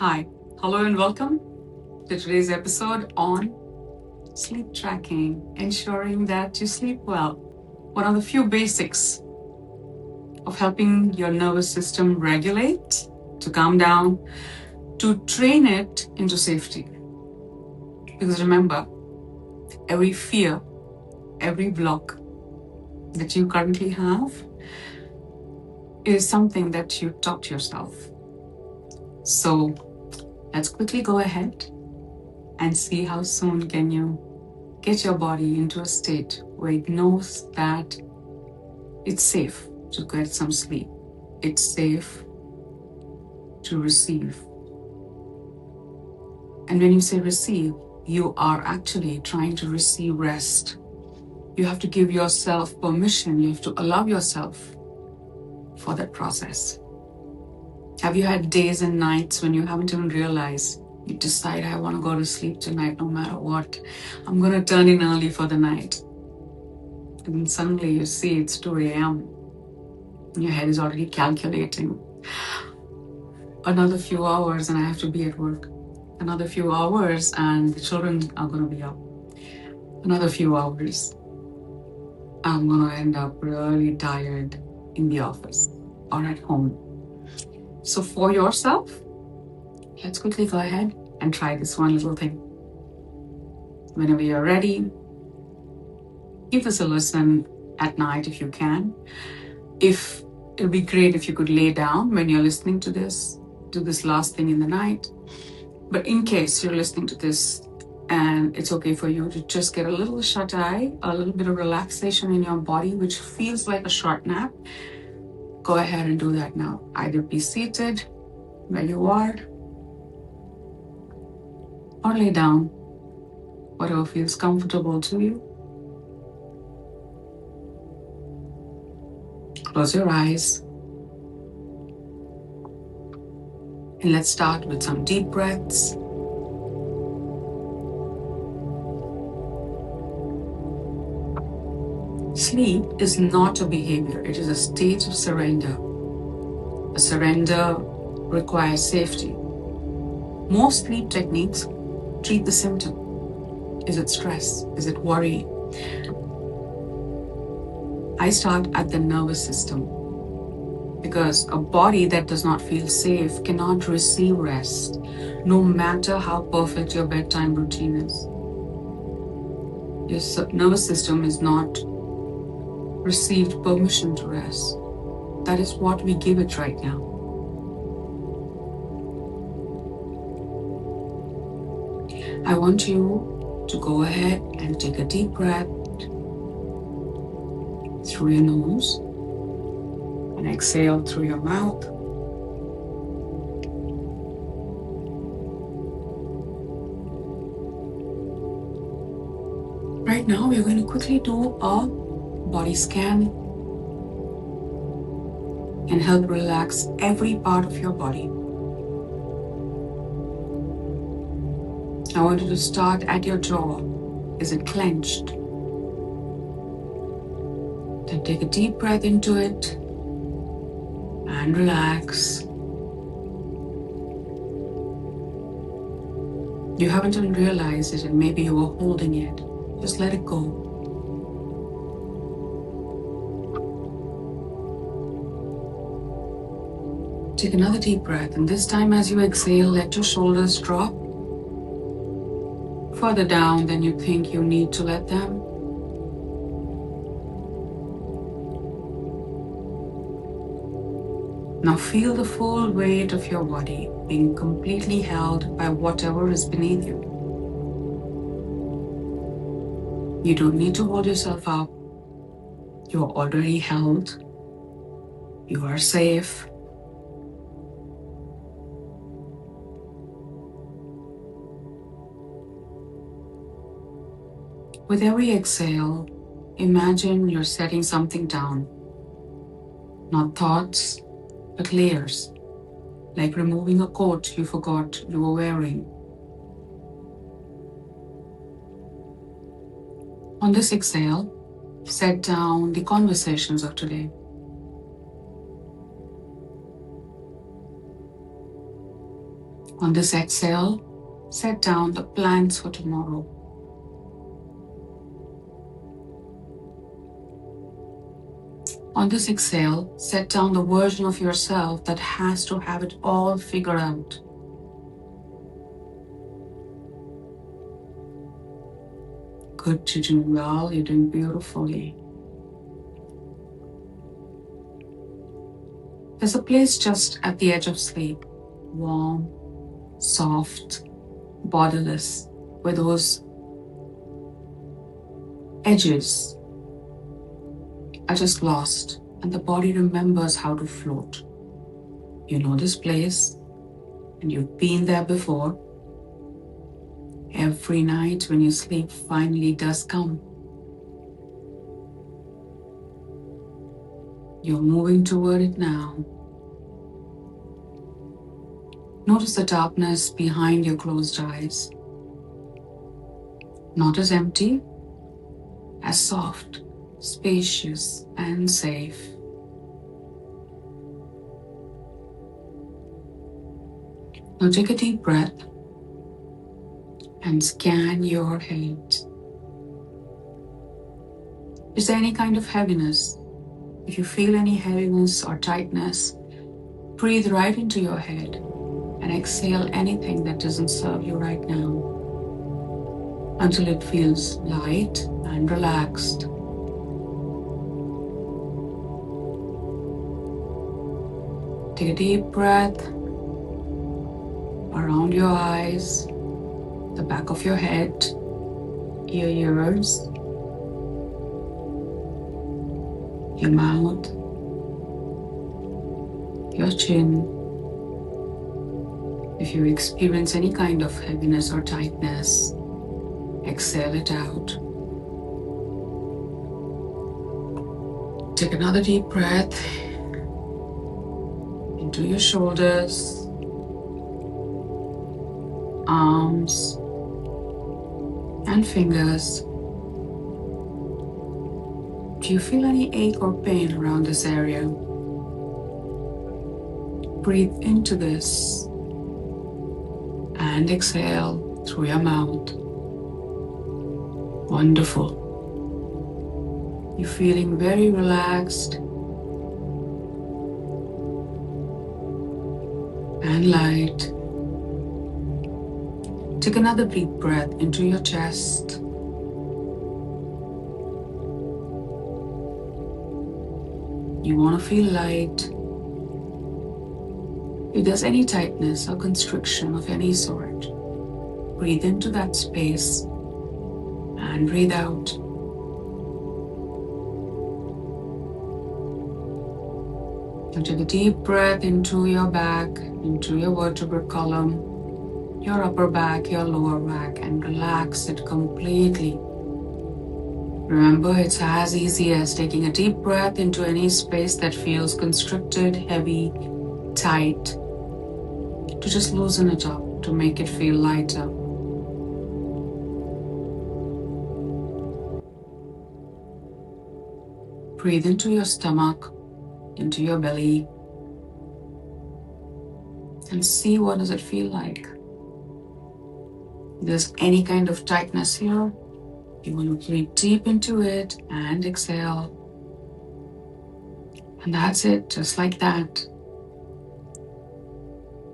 Hi, hello and welcome to today's episode on sleep tracking, ensuring that you sleep well. One of the few basics of helping your nervous system regulate, to calm down, to train it into safety. Because remember, every fear, every block that you currently have is something that you taught yourself. So let's quickly go ahead and see how soon can you get your body into a state where it knows that it's safe to get some sleep. It's safe to receive. And when you say receive, you are actually trying to receive rest. You have to give yourself permission. You have to allow yourself for that process. Have you had days and nights when you haven't even realized? You decide, I want to go to sleep tonight no matter what. I'm going to turn in early for the night. And then suddenly you see it's 2 a.m. and your head is already calculating. Another few hours and I have to be at work. Another few hours and the children are going to be up. Another few hours, I'm going to end up really tired in the office or at home. So for yourself, let's quickly go ahead and try this one little thing. Whenever you're ready, give us a listen at night if you can. It'll be great if you could lay down when you're listening to this, do this last thing in the night. But in case you're listening to this and it's okay for you to just get a little shut eye, a little bit of relaxation in your body, which feels like a short nap, go ahead and do that now. Either be seated where you are or lay down, whatever feels comfortable to you. Close your eyes. And let's start with some deep breaths. Sleep is not a behavior, it is a state of surrender. A surrender requires safety. Most sleep techniques treat the symptom. Is it stress? Is it worry? I start at the nervous system because a body that does not feel safe cannot receive rest, no matter how perfect your bedtime routine is. Your nervous system is not received permission to rest. That is what we give it right now. I want you to go ahead and take a deep breath through your nose and exhale through your mouth. Right now, we're going to quickly do a body scan and help relax every part of your body. I want you to start at your jaw. Is it clenched? Then take a deep breath into it and relax. You haven't even realized it and maybe you were holding it. Just let it go. Take another deep breath, and this time as you exhale, let your shoulders drop further down than you think you need to let them. Now feel the full weight of your body being completely held by whatever is beneath you. You don't need to hold yourself up. You're already held. You are safe. With every exhale, imagine you're setting something down. Not thoughts, but layers, like removing a coat you forgot you were wearing. On this exhale, set down the conversations of today. On this exhale, set down the plans for tomorrow. On this exhale, set down the version of yourself that has to have it all figured out. Good, you're doing well, you're doing beautifully. There's a place just at the edge of sleep, warm, soft, borderless, where those edges are just lost and the body remembers how to float. You know this place and you've been there before. Every night when your sleep finally does come, you're moving toward it now. Notice the darkness behind your closed eyes. Not as empty, as soft, spacious, and safe. Now take a deep breath and scan your head. Is there any kind of heaviness? If you feel any heaviness or tightness, breathe right into your head and exhale anything that doesn't serve you right now until it feels light and relaxed. Take a deep breath around your eyes, the back of your head, your ears, your mouth, your chin. If you experience any kind of heaviness or tightness, exhale it out. Take another deep breath into your shoulders, arms, and fingers. Do you feel any ache or pain around this area? Breathe into this and exhale through your mouth. Wonderful. You're feeling very relaxed and light. Take another deep breath into your chest. You want to feel light. If there's any tightness or constriction of any sort, breathe into that space and breathe out. And take a deep breath into your back, into your vertebral column, your upper back, your lower back, and relax it completely. Remember, it's as easy as taking a deep breath into any space that feels constricted, heavy, tight, to just loosen it up, to make it feel lighter. Breathe into your stomach, into your belly, and see what does it feel like. If there's any kind of tightness here, you want to breathe deep into it and exhale. And that's it, just like that.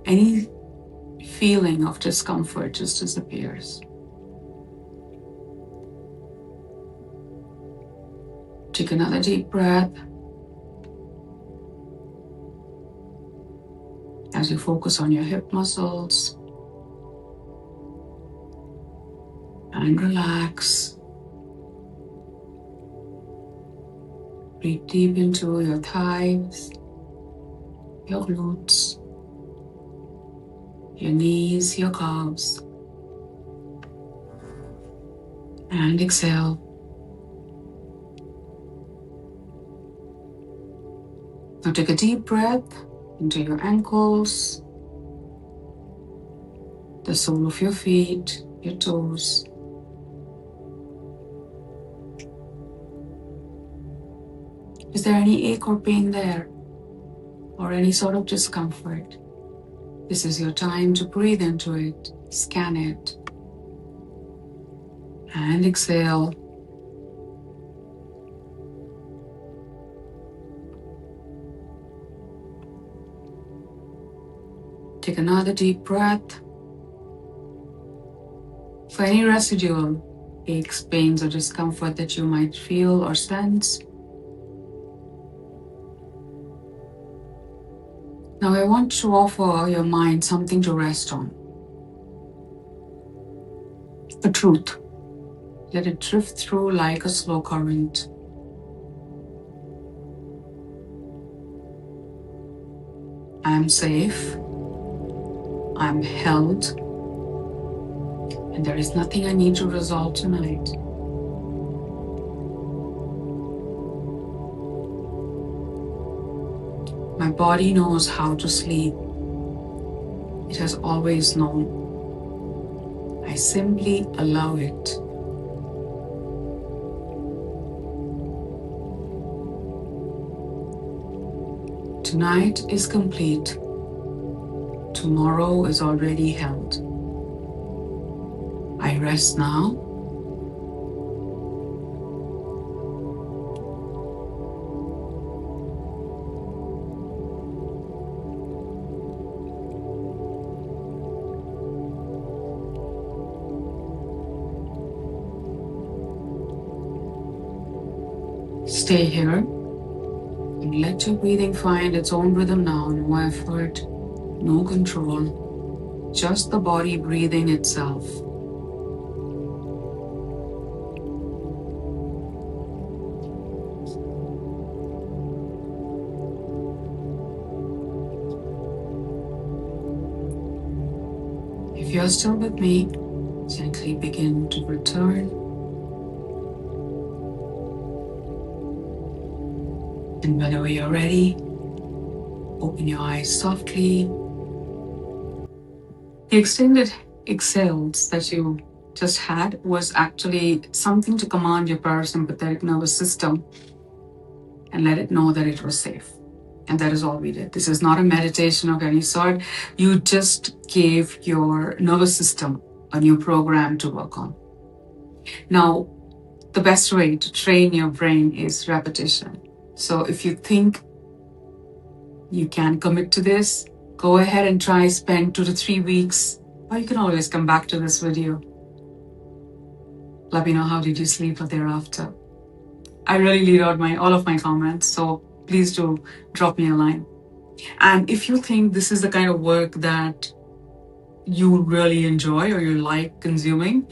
Any feeling of discomfort just disappears. Take another deep breath as you focus on your hip muscles and relax. Breathe deep into your thighs, your glutes, your knees, your calves, and exhale. Now take a deep breath into your ankles, the sole of your feet, your toes. Is there any ache or pain there, or any sort of discomfort? This is your time to breathe into it, scan it, and exhale. Take another deep breath. For any residual aches, pains, or discomfort that you might feel or sense, now I want to offer your mind something to rest on. The truth. Let it drift through like a slow current. I'm safe. I'm held. And there is nothing I need to resolve tonight. My body knows how to sleep. It has always known. I simply allow it. Tonight is complete. Tomorrow is already held. I rest now. Stay here and let your breathing find its own rhythm now. No effort, no control, just the body breathing itself. If you're still with me, gently begin to return. And whenever you're ready, open your eyes softly. The extended exhales that you just had was actually something to command your parasympathetic nervous system and let it know that it was safe. And that is all we did. This is not a meditation of any sort. You just gave your nervous system a new program to work on. Now, the best way to train your brain is repetition. So if you think you can commit to this, go ahead and try spend 2 to 3 weeks, or you can always come back to this video. Let me know how did you sleep thereafter. I really lead out all of my comments, so please do drop me a line. And if you think this is the kind of work that you really enjoy or you like consuming,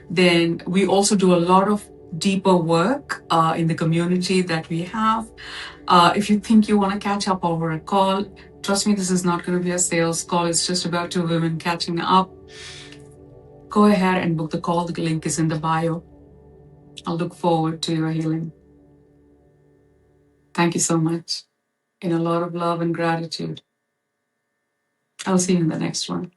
then we also do a lot of deeper work in the community that we have. If you think you want to catch up over a call, trust me, this is not going to be a sales call. It's just about two women catching up. Go ahead and book the call. The link is in the bio. I'll look forward to your healing. Thank you so much. In a lot of love and gratitude. I'll see you in the next one.